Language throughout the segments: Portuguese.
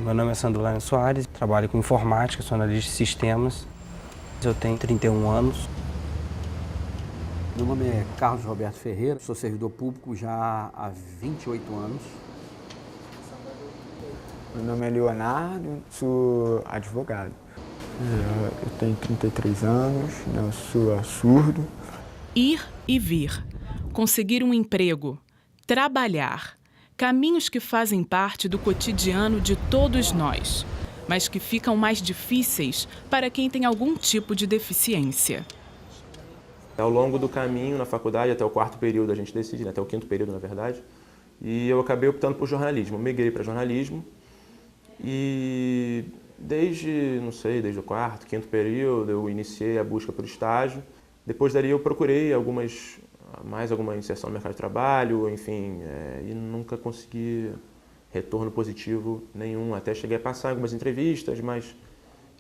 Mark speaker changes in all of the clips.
Speaker 1: Meu nome é Sandro Soares, trabalho com informática, sou analista de sistemas. Eu tenho 31 anos.
Speaker 2: Meu nome é Carlos Roberto Ferreira, sou servidor público já há 28 anos.
Speaker 3: Meu nome é Leonardo, sou advogado. Eu tenho 33 anos, eu sou surdo.
Speaker 4: Ir e vir, conseguir um emprego, trabalhar, caminhos que fazem parte do cotidiano de todos nós, mas que ficam mais difíceis para quem tem algum tipo de deficiência.
Speaker 5: Ao longo do caminho na faculdade, até o 4º período a gente decide, até o 5º período na verdade, e eu acabei optando por jornalismo. Eu migrei para jornalismo e desde o 4º, 5º período eu iniciei a busca por estágio. Depois dali eu procurei mais alguma inserção no mercado de trabalho, enfim, e nunca consegui retorno positivo nenhum. Até cheguei a passar algumas entrevistas, mas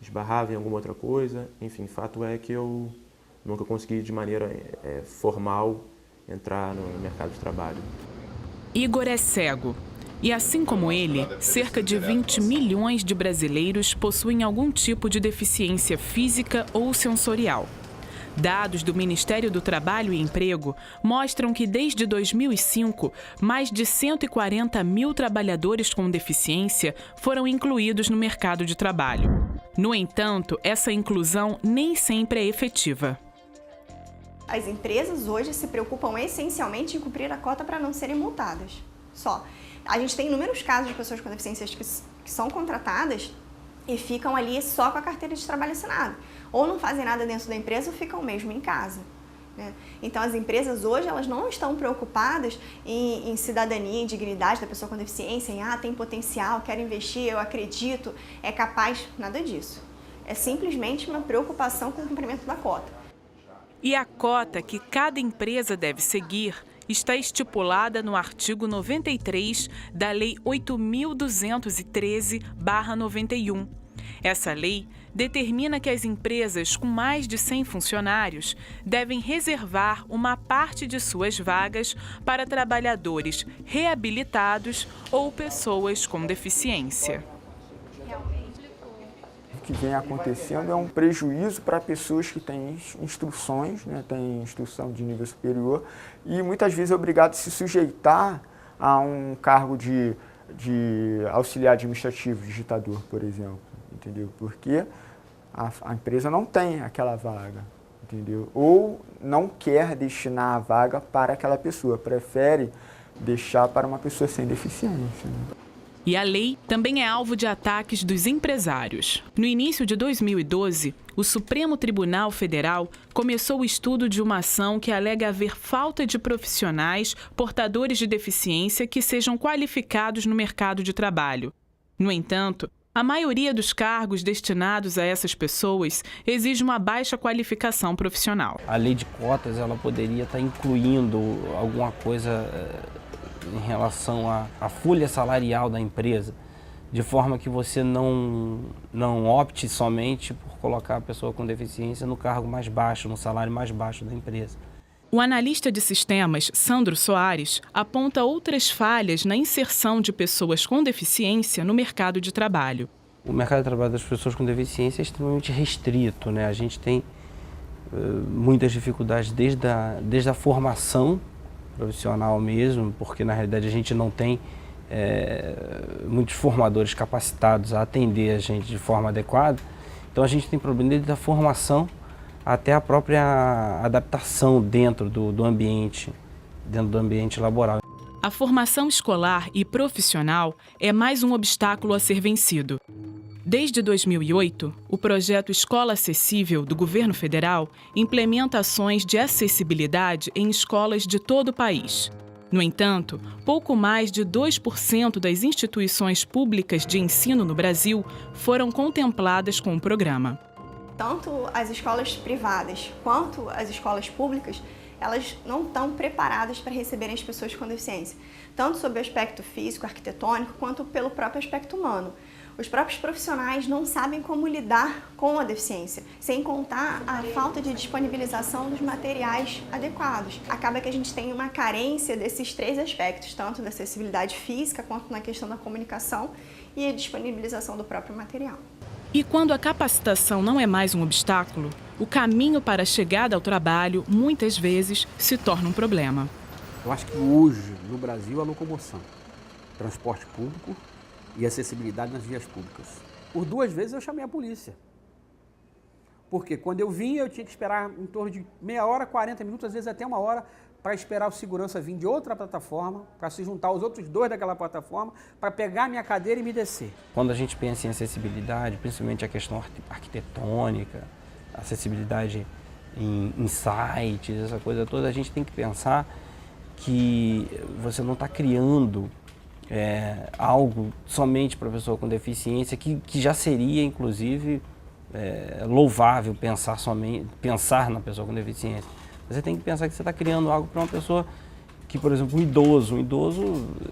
Speaker 5: esbarrava em alguma outra coisa. Enfim, fato é que eu nunca consegui de maneira formal entrar no mercado de trabalho.
Speaker 4: Igor é cego e, assim como ele, cerca de 20 milhões de brasileiros possuem algum tipo de deficiência física ou sensorial. Dados do Ministério do Trabalho e Emprego mostram que desde 2005, mais de 140 mil trabalhadores com deficiência foram incluídos no mercado de trabalho. No entanto, essa inclusão nem sempre é efetiva.
Speaker 6: As empresas hoje se preocupam essencialmente em cumprir a cota para não serem multadas. Só. A gente tem inúmeros casos de pessoas com deficiências que são contratadas e ficam ali só com a carteira de trabalho assinada. Ou não fazem nada dentro da empresa ou ficam mesmo em casa. Né? Então as empresas hoje elas não estão preocupadas em cidadania, em dignidade da pessoa com deficiência, em tem potencial, quero investir, eu acredito, é capaz, nada disso. É simplesmente uma preocupação com o cumprimento da cota.
Speaker 4: E a cota que cada empresa deve seguir está estipulada no artigo 93 da Lei 8.213/91. Essa lei determina que as empresas com mais de 100 funcionários devem reservar uma parte de suas vagas para trabalhadores reabilitados ou pessoas com deficiência.
Speaker 3: O que vem acontecendo é um prejuízo para pessoas que têm instruções, né, têm instrução de nível superior e muitas vezes é obrigado a se sujeitar a um cargo de auxiliar administrativo, digitador, por exemplo, entendeu? Porque a empresa não tem aquela vaga, entendeu? Ou não quer destinar a vaga para aquela pessoa, prefere deixar para uma pessoa sem deficiência, né?
Speaker 4: E a lei também é alvo de ataques dos empresários. No início de 2012, o Supremo Tribunal Federal começou o estudo de uma ação que alega haver falta de profissionais portadores de deficiência que sejam qualificados no mercado de trabalho. No entanto, a maioria dos cargos destinados a essas pessoas exige uma baixa qualificação profissional.
Speaker 1: A lei de cotas ela poderia estar incluindo alguma coisa em relação à folha salarial da empresa, de forma que você não opte somente por colocar a pessoa com deficiência no cargo mais baixo, no salário mais baixo da empresa.
Speaker 4: O analista de sistemas, Sandro Soares, aponta outras falhas na inserção de pessoas com deficiência no mercado de trabalho.
Speaker 1: O mercado de trabalho das pessoas com deficiência é extremamente restrito, né? A gente tem muitas dificuldades desde a formação profissional mesmo, porque na realidade a gente não tem muitos formadores capacitados a atender a gente de forma adequada. Então a gente tem problema desde a formação até a própria adaptação dentro do ambiente laboral.
Speaker 4: A formação escolar e profissional é mais um obstáculo a ser vencido. Desde 2008, o projeto Escola Acessível do Governo Federal implementa ações de acessibilidade em escolas de todo o país. No entanto, pouco mais de 2% das instituições públicas de ensino no Brasil foram contempladas com o programa.
Speaker 6: Tanto as escolas privadas quanto as escolas públicas, elas não estão preparadas para receberem as pessoas com deficiência, tanto sob o aspecto físico, arquitetônico, quanto pelo próprio aspecto humano. Os próprios profissionais não sabem como lidar com a deficiência, sem contar a falta de disponibilização dos materiais adequados. Acaba que a gente tem uma carência desses 3 aspectos, tanto da acessibilidade física quanto na questão da comunicação e a disponibilização do próprio material.
Speaker 4: E quando a capacitação não é mais um obstáculo, o caminho para a chegada ao trabalho, muitas vezes, se torna um problema.
Speaker 2: Eu acho que hoje, no Brasil, a locomoção, transporte público e acessibilidade nas vias públicas. Por 2 vezes eu chamei a polícia. Porque quando eu vinha, eu tinha que esperar em torno de meia hora, 40 minutos, às vezes até 1 hora, para esperar o segurança vir de outra plataforma, para se juntar aos outros 2 daquela plataforma, para pegar minha cadeira e me descer.
Speaker 1: Quando a gente pensa em acessibilidade, principalmente a questão arquitetônica, acessibilidade em sites, essa coisa toda, a gente tem que pensar que você não está criando algo somente para a pessoa com deficiência, que já seria, inclusive, louvável pensar na pessoa com deficiência. Você tem que pensar que você está criando algo para uma pessoa que, por exemplo, um idoso,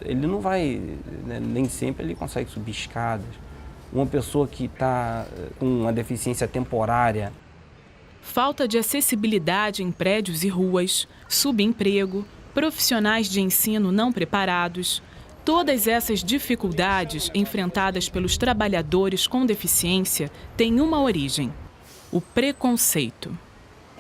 Speaker 1: ele não vai, né, nem sempre ele consegue subir escadas. Uma pessoa que está com uma deficiência temporária.
Speaker 4: Falta de acessibilidade em prédios e ruas, subemprego, profissionais de ensino não preparados. Todas essas dificuldades enfrentadas pelos trabalhadores com deficiência têm uma origem: o preconceito.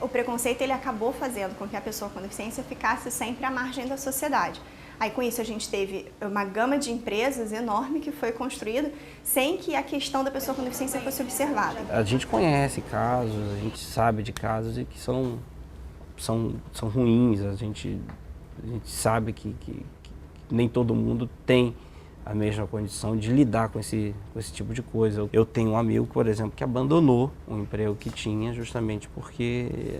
Speaker 6: O preconceito ele acabou fazendo com que a pessoa com deficiência ficasse sempre à margem da sociedade. Aí com isso a gente teve uma gama de empresas enorme que foi construída sem que a questão da pessoa com deficiência fosse observada.
Speaker 1: A gente conhece casos, a gente sabe de casos que são ruins, a gente sabe que nem todo mundo tem a mesma condição de lidar com esse tipo de coisa. Eu tenho um amigo, por exemplo, que abandonou o emprego que tinha justamente porque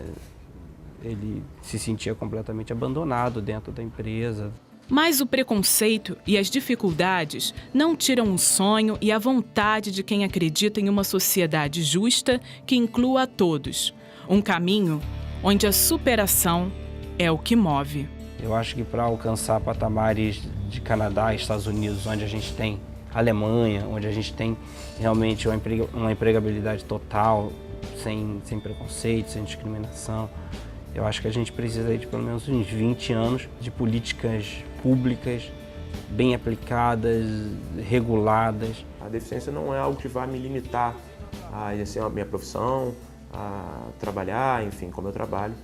Speaker 1: ele se sentia completamente abandonado dentro da empresa.
Speaker 4: Mas o preconceito e as dificuldades não tiram o sonho e a vontade de quem acredita em uma sociedade justa que inclua a todos. Um caminho onde a superação é o que move.
Speaker 1: Eu acho que para alcançar patamares de Canadá e Estados Unidos, onde a gente tem Alemanha, onde a gente tem realmente uma empregabilidade total, sem preconceito, sem discriminação, eu acho que a gente precisa de pelo menos uns 20 anos de políticas públicas bem aplicadas, reguladas.
Speaker 5: A deficiência não é algo que vai me limitar a exercer a minha profissão, a trabalhar, enfim, como eu trabalho.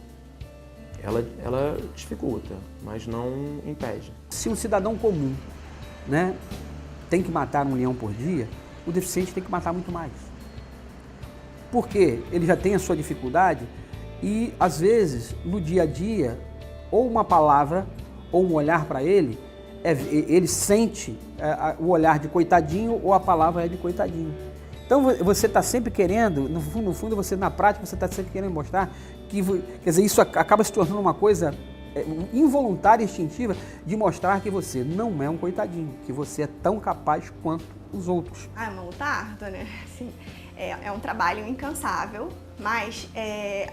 Speaker 5: Ela dificulta, mas não impede.
Speaker 2: Se um cidadão comum, né, tem que matar 1 leão por dia, o deficiente tem que matar muito mais. Porque ele já tem a sua dificuldade e, às vezes, no dia a dia, ou uma palavra ou um olhar para ele, ele sente o olhar de coitadinho ou a palavra é de coitadinho. Então você está sempre querendo, no fundo você na prática você está sempre querendo mostrar que, quer dizer, isso acaba se tornando uma coisa involuntária e instintiva de mostrar que você não é um coitadinho, que você é tão capaz quanto os outros.
Speaker 6: É uma luta árdua, né? Assim, é um trabalho incansável, mas é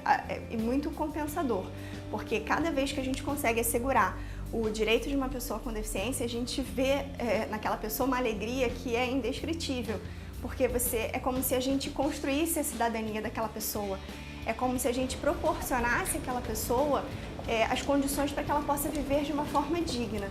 Speaker 6: muito compensador, porque cada vez que a gente consegue assegurar o direito de uma pessoa com deficiência, a gente vê naquela pessoa uma alegria que é indescritível. Porque é como se a gente construísse a cidadania daquela pessoa, é como se a gente proporcionasse àquela pessoa as condições para que ela possa viver de uma forma digna.